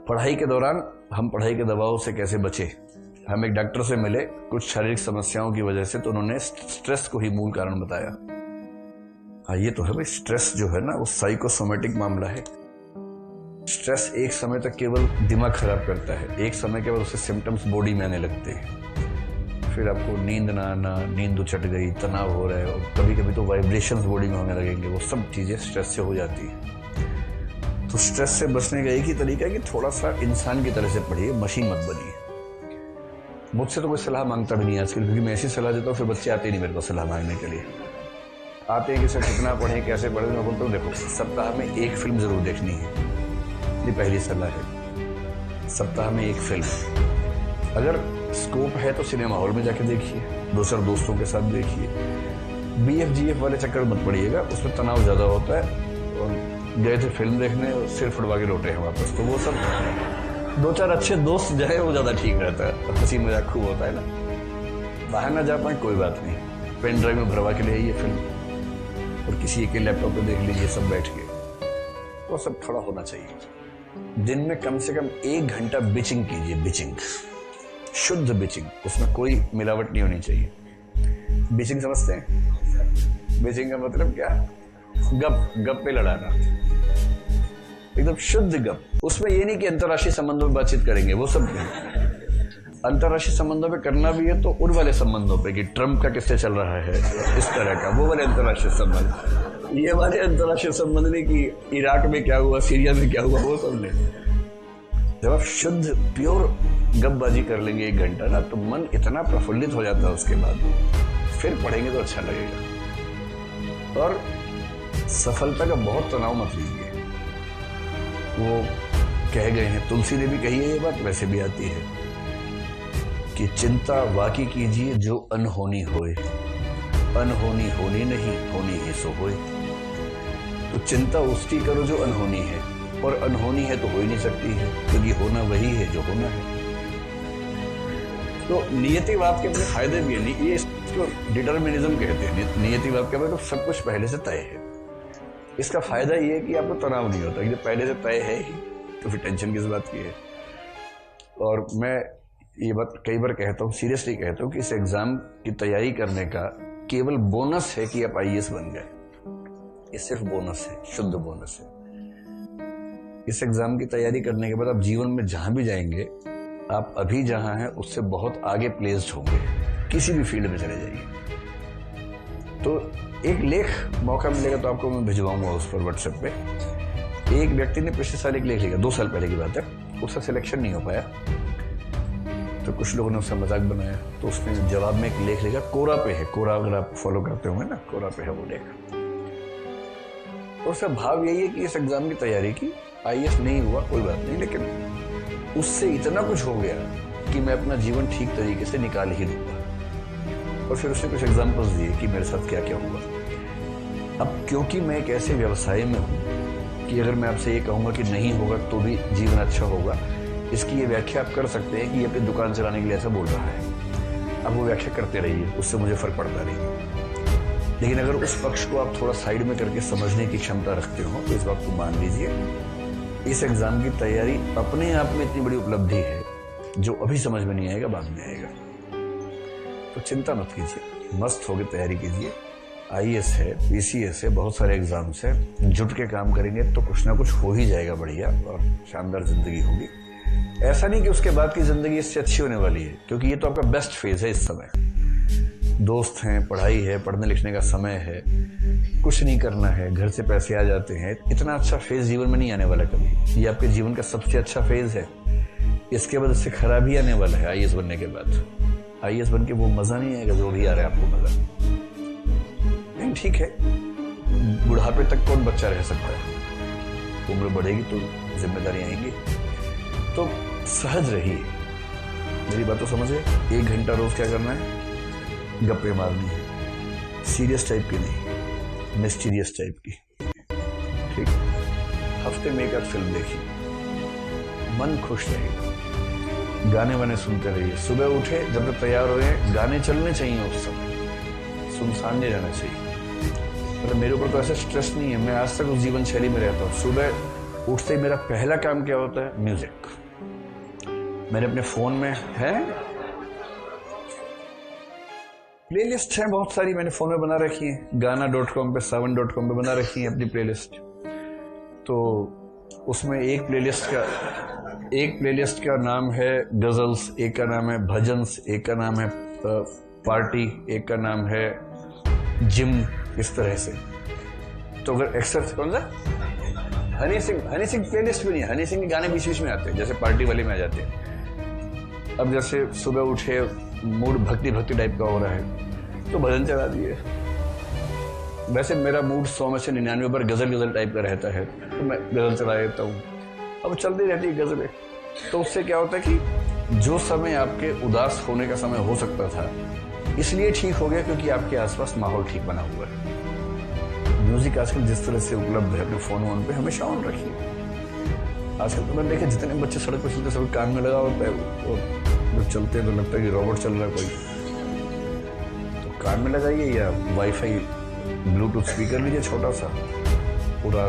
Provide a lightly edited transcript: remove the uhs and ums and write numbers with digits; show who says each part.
Speaker 1: पढ़ाई के दौरान हम पढ़ाई के दबाव से कैसे बचे। हम एक डॉक्टर से मिले कुछ शारीरिक समस्याओं की वजह से, तो उन्होंने स्ट्रेस को ही मूल कारण बताया। हाँ, ये तो है भाई, स्ट्रेस जो है ना वो साइकोसोमेटिक मामला है। स्ट्रेस एक समय तक केवल दिमाग खराब करता है, एक समय के बाद उससे सिम्टम्स बॉडी में आने लगते हैं। फिर आपको नींद ना आना, नींद उचट गई, तनाव हो रहा है, और कभी कभी तो वाइब्रेशंस बॉडी में होने लगेंगे। वो सब चीज़ें स्ट्रेस से हो जाती है। तो स्ट्रेस से बचने का एक ही तरीका है कि थोड़ा सा इंसान की तरह से पढ़िए, मशीन मत बनिए। मुझसे तो कोई सलाह मांगता भी नहीं आजकल, क्योंकि मैं ऐसी सलाह देता हूँ फिर बच्चे आते ही नहीं मेरे को सलाह मांगने के लिए। आते हैं कि सर कितना पढ़ें, कैसे पढ़ें। मैं बोलता हूँ देखो, सप्ताह में एक फिल्म जरूर देखनी है, ये पहली सलाह है। सप्ताह में एक फिल्म, अगर स्कोप है तो सिनेमा हॉल में जाके देखिए, दो चार दोस्तों के साथ देखिए। BF-GF वाले चक्कर मत पड़िएगा, उसमें तनाव ज़्यादा होता है। और गए थे फिल्म देखने, सिर फुड़वा के लौटे हैं वापस, तो वो सब दो चार अच्छे दोस्त जाए वो ज़्यादा ठीक रहता है, हंसी मजाक खूब होता है ना। बाहर ना जा पाए कोई बात नहीं, पेन ड्राइव में भरवा के ले आइए फिल्म, और किसी एक के लैपटॉप पे देख लीजिए सब बैठ के। वो सब थोड़ा होना चाहिए। दिन में कम से कम 1 घंटा बिचिंग कीजिए, बिचिंग, शुद्ध बिचिंग, उसमें कोई मिलावट नहीं होनी चाहिए। बिचिंग समझते हैं? बिचिंग का मतलब क्या? गप पे लड़ाना, एकदम शुद्ध गप। उसमें ये नहीं कि अंतर्राष्ट्रीय संबंधों में बातचीत करेंगे, वो सब नहीं। अंतर्राष्ट्रीय संबंधों पे करना भी है तो उन वाले संबंधों पे कि ट्रम्प का किससे चल रहा है, इस तरह का, वो वाले अंतर्राष्ट्रीय संबंध। ये वाले अंतर्राष्ट्रीय संबंध नहीं कि इराक में क्या हुआ, सीरिया में क्या हुआ, वो सब नहीं। जब आप शुद्ध प्योर गपबाजी कर लेंगे 1 घंटा ना, तो मन इतना प्रफुल्लित हो जाता है उसके बाद, फिर पढ़ेंगे तो अच्छा लगेगा। और सफलता का बहुत तनाव मत लीजिए। वो कह गए हैं, तुलसी ने भी कही है ये बात, वैसे भी आती है कि चिंता वाकी कीजिए जो अनहोनी होए, अनहोनी होनी नहीं, होनी ही सो होए। तो चिंता उसकी करो जो अनहोनी है, और अनहोनी है तो हो ही नहीं सकती है, क्योंकि होना वही है जो होना है। तो नियतिवाद के अपने फायदे भी है, ये इसको डिटर्मिनिज्म कहते हैं। नियतिवाद का मतलब सब कुछ पहले से तय है। इसका फायदा ये है कि आपको तनाव नहीं होता, जब पहले से तय है ही तो फिर टेंशन किस बात की है। और मैं ये बात कई बार कहता हूँ, सीरियसली कहता हूँ कि इस एग्जाम की तैयारी करने का केवल बोनस है कि आप IAS बन गए। ये सिर्फ बोनस है, शुद्ध बोनस है। इस एग्जाम की तैयारी करने के बाद आप जीवन में जहां भी जाएंगे, आप अभी जहां हैं उससे बहुत आगे प्लेस्ड होंगे, किसी भी फील्ड में चले जाइए। तो एक लेख मौका मिलेगा तो आपको मैं भिजवाऊंगा उस पर WhatsApp पे। एक व्यक्ति ने पिछले साल एक लेख लिखा, 2 साल पहले की बात है, उसका सिलेक्शन नहीं हो पाया, तो कुछ लोगों ने उसका मजाक बनाया, तो उसने जवाब में एक लेख लिखा, कोरा पे है। कोरा अगर आप फॉलो करते होंगे ना, कोरा पे है वो लेख। और उसका भाव यही है कि इस एग्जाम की तैयारी की, IAS नहीं हुआ कोई बात नहीं, लेकिन उससे इतना कुछ हो गया कि मैं अपना जीवन ठीक तरीके से निकाल ही लूंगा। और फिर उसने कुछ एग्जाम्पल्स दिए कि मेरे साथ क्या क्या हुआ। अब क्योंकि मैं एक ऐसे व्यवसाय में हूँ कि अगर मैं आपसे ये कहूँगा कि नहीं होगा तो भी जीवन अच्छा होगा, इसकी ये व्याख्या आप कर सकते हैं कि ये अपनी दुकान चलाने के लिए ऐसा बोल रहा है। अब वो व्याख्या करते रहिए, उससे मुझे फर्क पड़ता नहीं है। लेकिन अगर उस पक्ष को आप थोड़ा साइड में करके समझने की क्षमता रखते हो तो इस बात को मान लीजिए, इस एग्जाम की तैयारी अपने आप में इतनी बड़ी उपलब्धि है जो अभी समझ में नहीं आएगा, बाद में आएगा। तो चिंता मत कीजिए, मस्त होकर तैयारी कीजिए। IAS है, PCS है, बहुत सारे एग्जाम्स हैं, जुट के काम करेंगे तो कुछ ना कुछ हो ही जाएगा बढ़िया, और शानदार जिंदगी होगी। ऐसा नहीं कि उसके बाद की जिंदगी इससे अच्छी होने वाली है, क्योंकि ये तो आपका बेस्ट फेज है। इस समय दोस्त हैं, पढ़ाई है, पढ़ने लिखने का समय है, कुछ नहीं करना है, घर से पैसे आ जाते हैं। इतना अच्छा फेज जीवन में नहीं आने वाला कभी। ये आपके जीवन का सबसे अच्छा फेज है। इसके बाद इससे खराब ही आने वाला है। IAS बनने के बाद IAS बन के वो मजा नहीं आएगा जो भी आ रहा है आपको मजा। नहीं, ठीक है, बुढ़ापे तक कौन बच्चा रह सकता है? उम्र बढ़ेगी तो जिम्मेदारी आएंगी। तो सहज रहिए, मेरी बात तो समझे। 1 घंटा रोज क्या करना है? गप्पे मारनी है, सीरियस टाइप की नहीं, मिस्टीरियस टाइप की। ठीक, हफ्ते में 1 आध फिल्म देखिए, मन खुश रहेगा। गाने वाने सुनते रहिए। सुबह उठे, जब तक तैयार हुए, गाने चलने चाहिए उस समय, सुनसान नहीं रहना चाहिए। मतलब मेरे ऊपर तो ऐसा स्ट्रेस नहीं है, मैं आज तक उस जीवन शैली में रहता हूँ। सुबह उठते ही मेरा पहला काम क्या होता है? म्यूजिक। मेरे अपने फोन में है प्लेलिस्ट है बहुत सारी, मैंने फोन में बना रखी है, गाना.com पे, saavn.com पे बना रखी है अपनी प्लेलिस्ट। तो उसमें एक प्लेलिस्ट का नाम है गजल्स, एक का नाम है भजन्स, एक का नाम है पार्टी, एक का नाम है जिम, इस तरह से। तो अगर एक्सरसाइज कौन सा हनी सिंह प्लेलिस्ट भी नहीं है, हनी सिंह के गाने बीच बीच में आते हैं, जैसे पार्टी वाले में आ जाते हैं। अब जैसे सुबह उठे, मूड भक्ति टाइप का हो रहा है, तो भजन चला दिए। वैसे मेरा मूड 100 में से 99 पर गजल टाइप का रहता है, तो मैं गजल चला देता हूँ। अब चलती रहती है गजलें। तो उससे क्या होता है कि जो समय आपके उदास होने का समय हो सकता था, इसलिए ठीक हो गया क्योंकि आपके आसपास माहौल ठीक बना हुआ है। म्यूजिक आजकल जिस तरह से उपलब्ध है अपने फोन वोन पे, हमेशा ऑन रखिए। आजकल तो मैंने देखा जितने बच्चे सड़क पर चलते सब कान में लगा होता है, और जब चलते हैं तो लगता है कि रोबोट चल रहा है कोई। तो कान में लगाइए या वाईफाई ब्लूटूथ स्पीकर लीजिए छोटा सा, पूरा